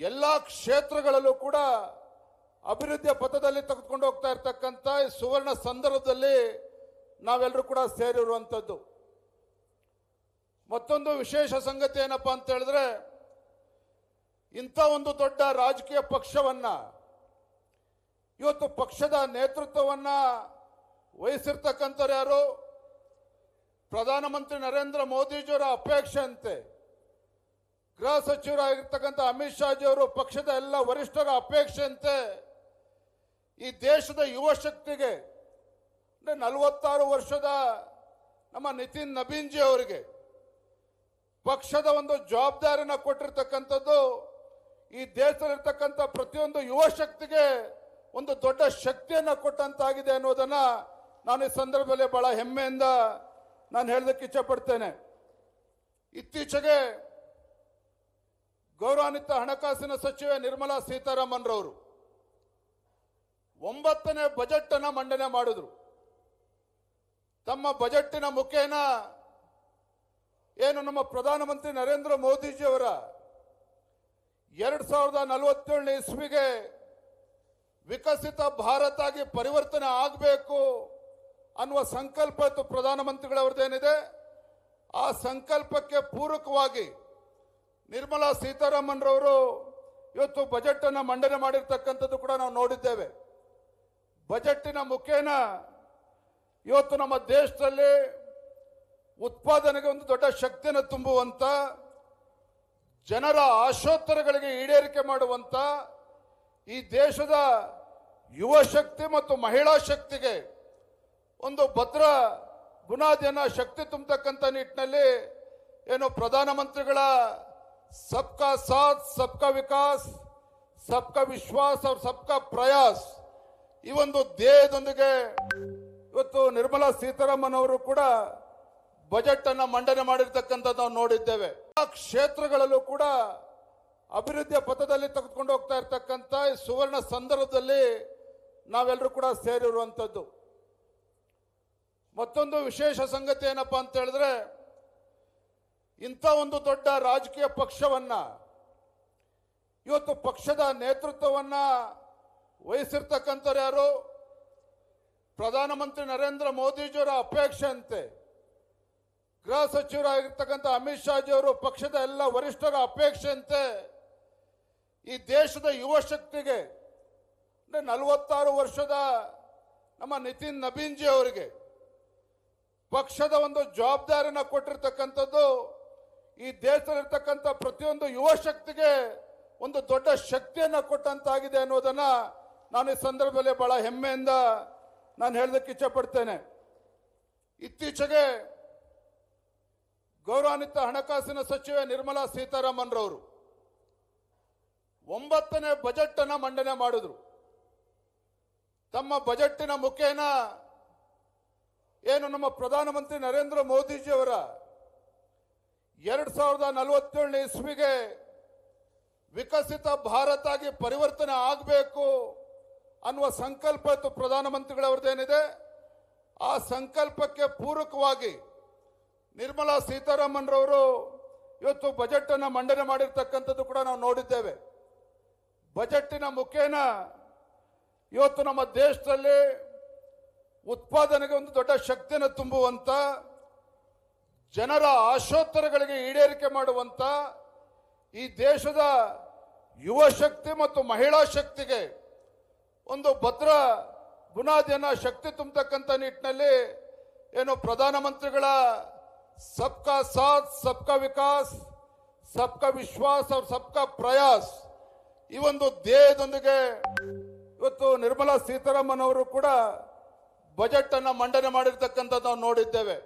ಎಲ್ಲ ಕ್ಷೇತ್ರಗಳಲ್ಲೂ ಕೂಡ ಅಭಿವೃದ್ಧಿಯ ಪಥದಲ್ಲಿ ತೆಗೆದುಕೊಂಡು ಹೋಗ್ತಾ ಇರತಕ್ಕಂತ ಈ ಸುವರ್ಣ ಸಂದರ್ಭದಲ್ಲಿ ನಾವೆಲ್ಲರೂ ಕೂಡ ಸೇರಿರುವಂತದ್ದು. ಮತ್ತೊಂದು ವಿಶೇಷ ಸಂಗತಿ ಏನಪ್ಪಾ ಅಂತ ಹೇಳಿದ್ರೆ, ಇಂಥ ಒಂದು ದೊಡ್ಡ ರಾಜಕೀಯ ಪಕ್ಷವನ್ನ ಇವತ್ತು ಪಕ್ಷದ ನೇತೃತ್ವವನ್ನ ವಹಿಸಿರ್ತಕ್ಕಂಥವ್ರು ಯಾರು? ಪ್ರಧಾನಮಂತ್ರಿ ನರೇಂದ್ರ ಮೋದಿಜಿಯವರ ಅಪೇಕ್ಷೆಯಂತೆ ಗೃಹ ಸಚಿವರಾಗಿರ್ತಕ್ಕಂಥ ಅಮಿತ್ ಶಾ ಜಿಯವರು ಪಕ್ಷದ ಎಲ್ಲ ವರಿಷ್ಠರ ಅಪೇಕ್ಷೆಯಂತೆ ಈ ದೇಶದ ಯುವ ಶಕ್ತಿಗೆ 46 ವರ್ಷದ ನಮ್ಮ ನಿತಿನ್ ನಬೀನ್ ಜಿ ಅವರಿಗೆ ಪಕ್ಷದ ಒಂದು ಜವಾಬ್ದಾರಿನ ಕೊಟ್ಟಿರ್ತಕ್ಕಂಥದ್ದು ಈ ದೇಶದಲ್ಲಿರ್ತಕ್ಕಂಥ ಪ್ರತಿಯೊಂದು ಯುವ ಶಕ್ತಿಗೆ ಒಂದು ದೊಡ್ಡ ಶಕ್ತಿಯನ್ನ ಕೊಟ್ಟಂತಾಗಿದೆ ಅನ್ನೋದನ್ನ ನಾನು ಈ ಸಂದರ್ಭದಲ್ಲಿ ಬಹಳ ಹೆಮ್ಮೆಯಿಂದ ನಾನು ಹೇಳೋದಕ್ಕೆ ಇಚ್ಛೆ ಪಡ್ತೇನೆ. ಇತ್ತೀಚೆಗೆ ಗೌರವಾನ್ವಿತ ಹಣಕಾಸಿನ ಸಚಿವೆ ನಿರ್ಮಲಾ ಸೀತಾರಾಮನ್ ರವರು 9ನೇ ಬಜೆಟ್ ಅನ್ನ ಮಂಡನೆ ಮಾಡಿದ್ರು. ತಮ್ಮ ಬಜೆಟ್ಟಿನ ಮುಖೇನ ಏನು ನಮ್ಮ ಪ್ರಧಾನಮಂತ್ರಿ ನರೇಂದ್ರ ಮೋದಿಜಿಯವರ 2047 ಇಸ್ವಿಗೆ ವಿಕಸಿತ ಭಾರತ ಆಗಿ ಪರಿವರ್ತನೆ ಆಗಬೇಕು ಅನ್ನುವ ಸಂಕಲ್ಪ ಇತ್ತು ಪ್ರಧಾನಮಂತ್ರಿಗಳವರದೇನಿದೆ. ಆ ಸಂಕಲ್ಪಕ್ಕೆ ಪೂರಕವಾಗಿ ನಿರ್ಮಲಾ ಸೀತಾರಾಮನ್ ರವರು ಇವತ್ತು ಬಜೆಟ್ ಅನ್ನು ಮಂಡನೆ ಮಾಡಿರ್ತಕ್ಕಂಥದ್ದು ಕೂಡ ನಾವು ನೋಡಿದ್ದೇವೆ. ಬಜೆಟ್ಟಿನ ಮುಖೇನ ಇವತ್ತು ನಮ್ಮ ದೇಶದಲ್ಲಿ ಉತ್ಪಾದನೆಗೆ ಒಂದು ದೊಡ್ಡ ಶಕ್ತಿಯನ್ನು ತುಂಬುವಂತ, ಜನರ ಆಶೋತ್ತರಗಳಿಗೆ ಈಡೇರಿಕೆ ಮಾಡುವಂತ, ಈ ದೇಶದ ಯುವ ಶಕ್ತಿ ಮತ್ತು ಮಹಿಳಾ ಶಕ್ತಿಗೆ ಒಂದು ಭದ್ರ ಬುನಾದಿಯನ್ನ ಶಕ್ತಿ ತುಂಬತಕ್ಕಂಥ ನಿಟ್ಟಿನಲ್ಲಿ ಏನು ಪ್ರಧಾನಮಂತ್ರಿಗಳ ಸಬ್ಕಾ ಸಾಥ್ ಸಬ್ಕಾ ವಿಕಾಸ್ ಸಬ್ಕಾ ವಿಶ್ವಾಸ್ और ಸಬ್ಕಾ ಪ್ರಯಾಸ್ ಈ ಒಂದು ಧ್ಯೇಯದೊಂದಿಗೆ ಇವತ್ತು ನಿರ್ಮಲಾ ಸೀತಾರಾಮನ್ ಅವರು ಕೂಡ ಬಜೆಟ್ ಅನ್ನ ಮಂಡನೆ ಮಾಡಿರ್ತಕ್ಕಂಥದ್ದು ನಾವು ನೋಡಿದ್ದೇವೆ. ಆ ಕ್ಷೇತ್ರಗಳಲ್ಲೂ ಕೂಡ ಅಭಿವೃದ್ಧಿಯ ಪಥದಲ್ಲಿ ತೆಗೆದುಕೊಂಡು ಹೋಗ್ತಾ ಇರತಕ್ಕಂತ ಈ ಸುವರ್ಣ ಸಂದರ್ಭದಲ್ಲಿ ನಾವೆಲ್ಲರೂ ಕೂಡ ಸೇರಿರುವಂತದ್ದು. ಮತ್ತೊಂದು ವಿಶೇಷ ಸಂಗತಿ ಏನಪ್ಪಾ ಅಂತ ಹೇಳಿದ್ರೆ, ಇಂಥ ಒಂದು ದೊಡ್ಡ ರಾಜಕೀಯ ಪಕ್ಷವನ್ನ ಇವತ್ತು ಪಕ್ಷದ ನೇತೃತ್ವವನ್ನ ವಹಿಸಿರ್ತಕ್ಕಂಥವ್ರು ಯಾರು? ಪ್ರಧಾನಮಂತ್ರಿ ನರೇಂದ್ರ ಮೋದಿಜಿಯವರ ಅಪೇಕ್ಷೆಯಂತೆ ಗೃಹ ಸಚಿವರಾಗಿರ್ತಕ್ಕಂಥ ಅಮಿತ್ ಶಾ ಜಿಯವರು ಪಕ್ಷದ ಎಲ್ಲ ವರಿಷ್ಠರ ಅಪೇಕ್ಷೆಯಂತೆ ಈ ದೇಶದ ಯುವ ಶಕ್ತಿಗೆ 46 ವರ್ಷದ ನಮ್ಮ ನಿತಿನ್ ನಬೀನ್ ಜಿ ಅವರಿಗೆ ಪಕ್ಷದ ಒಂದು ಜವಾಬ್ದಾರಿನ ಕೊಟ್ಟಿರ್ತಕ್ಕಂಥದ್ದು ಈ ದೇಶದಲ್ಲಿರ್ತಕ್ಕಂಥ ಪ್ರತಿಯೊಂದು ಯುವ ಶಕ್ತಿಗೆ ಒಂದು ದೊಡ್ಡ ಶಕ್ತಿಯನ್ನ ಕೊಟ್ಟಂತಾಗಿದೆ ಅನ್ನೋದನ್ನ ನಾನು ಈ ಸಂದರ್ಭದಲ್ಲಿ ಬಹಳ ಹೆಮ್ಮೆಯಿಂದ ನಾನು ಹೇಳೋದಕ್ಕೆ ಇಚ್ಛೆ ಪಡ್ತೇನೆ. ಇತ್ತೀಚೆಗೆ ಗೌರವಾನ್ವಿತ ಹಣಕಾಸಿನ ಸಚಿವೆ ನಿರ್ಮಲಾ ಸೀತಾರಾಮನ್ ರವರು 9ನೇ ಬಜೆಟ್ ಅನ್ನ ಮಂಡನೆ ಮಾಡಿದ್ರು. ತಮ್ಮ ಬಜೆಟ್ಟಿನ ಮುಖೇನ ಏನು ನಮ್ಮ ಪ್ರಧಾನಮಂತ್ರಿ ನರೇಂದ್ರ ಮೋದಿಜಿಯವರ 2047 ಇಸ್ವಿಗೆ ವಿಕಸಿತ ಭಾರತ ಆಗಿ ಪರಿವರ್ತನೆ ಆಗಬೇಕು ಅನ್ನುವ ಸಂಕಲ್ಪ ಇತ್ತು ಪ್ರಧಾನಮಂತ್ರಿಗಳವರದೇನಿದೆ. ಆ ಸಂಕಲ್ಪಕ್ಕೆ ಪೂರಕವಾಗಿ ನಿರ್ಮಲಾ ಸೀತಾರಾಮನ್ ರವರು ಇವತ್ತು ಬಜೆಟ್ ಅನ್ನು ಮಂಡನೆ ಮಾಡಿರ್ತಕ್ಕಂಥದ್ದು ಕೂಡ ನಾವು ನೋಡಿದ್ದೇವೆ. ಬಜೆಟ್ಟಿನ ಮುಖೇನ ಇವತ್ತು ನಮ್ಮ ದೇಶದಲ್ಲಿ ಉತ್ಪಾದನೆಗೆ ಒಂದು ದೊಡ್ಡ ಶಕ್ತಿಯನ್ನು ತುಂಬುವಂತ, ಜನರ ಆಶೋತ್ತರಗಳಿಗೆ ಈಡೇರಿಕೆ ಮಾಡುವಂತ, ಈ ದೇಶದ ಯುವ ಶಕ್ತಿ ಮತ್ತು ಮಹಿಳಾ ಶಕ್ತಿಗೆ ಒಂದು ಭದ್ರ ಬುನಾದಿಯನ್ನ ಶಕ್ತಿ ತುಂಬತಕ್ಕಂಥ ನಿಟ್ಟಿನಲ್ಲಿ ಏನು ಪ್ರಧಾನಮಂತ್ರಿಗಳ ಸಬ್ಕಾ ಸಾಥ್ ಸಬ್ಕಾ ವಿಕಾಸ್ ಸಬ್ಕಾ ವಿಶ್ವಾಸ್ और ಸಬ್ಕಾ ಪ್ರಯಾಸ್ ಈ ಒಂದು ಧ್ಯೇಯದೊಂದಿಗೆ ಇವತ್ತು ನಿರ್ಮಲಾ ಸೀತಾರಾಮನ್ ಅವರು ಕೂಡ ಬಜೆಟ್ ಅನ್ನ ಮಂಡನೆ ಮಾಡಿರ್ತಕ್ಕಂಥದ್ದು ನಾವು ನೋಡಿದ್ದೇವೆ.